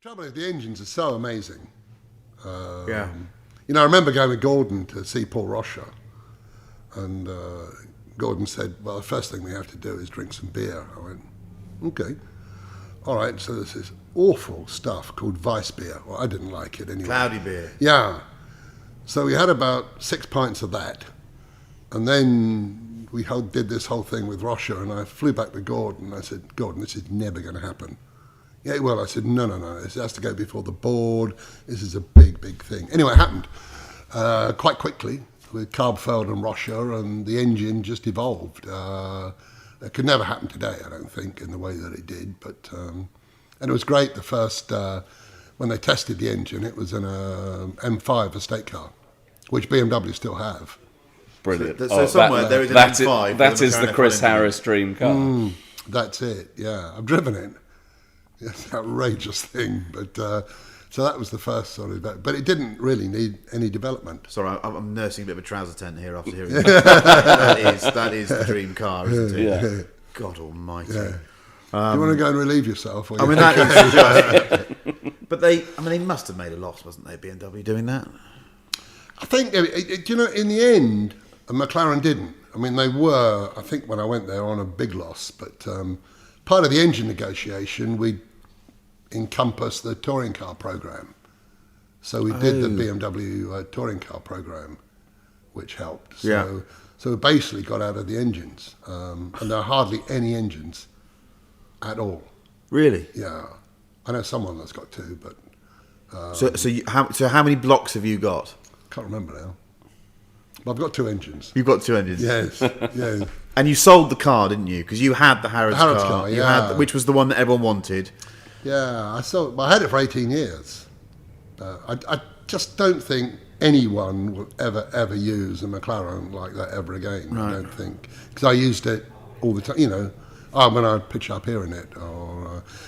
trouble is, the engines are so amazing. Yeah. You know, I remember going with Gordon to see Paul Rocha, and Gordon said, well, the first thing we have to do is drink some beer. I went, okay. All right, so there's this awful stuff called Weiss beer. Well, I didn't like it anyway. Cloudy beer. Yeah. So we had about 6 pints of that, and then we did this whole thing with Rocha, and I flew back to Gordon, and I said, Gordon, this is never going to happen. Yeah, well, I said, no, this has to go before the board. This is a big, big thing. Anyway, it happened quite quickly with Carbfeld and Rocha, and the engine just evolved. It could never happen today, I don't think, in the way that it did. But and it was great the first, when they tested the engine, it was in a M5 estate car, which BMW still have. Brilliant. So somewhere there is an M5. That is the Chris Harris dream car. That's it, yeah. I've driven it. It's an outrageous thing, but so that was the first sort of, but it didn't really need any development. Sorry, I'm nursing a bit of a trouser tent here after hearing that. That is the dream car, isn't it? Yeah. God Almighty. Yeah. Do you want to go and relieve yourself? I mean, that is. But they must have made a loss, wasn't they? BMW doing that. I think, you know, in the end, McLaren didn't. I mean, they were. I think when I went there on a big loss, but part of the engine negotiation, we encompassed the touring car program. So we did the BMW touring car program, which helped. So we basically got out of the engines, and there are hardly any engines at all. Really? Yeah, I know someone that's got two, but so how many blocks have you got? Can't remember now. But I've got two engines. You've got two engines. Yes, yeah. And you sold the car, didn't you? Because you had the Harrods car. Yeah. You had, which was the one that everyone wanted. Yeah, I had it for 18 years. I just don't think anyone will ever use a McLaren like that ever again. Right. I don't think, because I used it all the time. You know, when I'd pitch up here in it,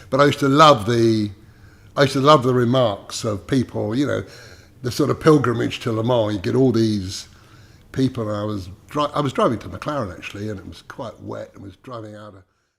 but I used to love the remarks of people. You know, the sort of pilgrimage to Le Mans. You get all these people. And I was driving to McLaren actually, and it was quite wet, and was driving out of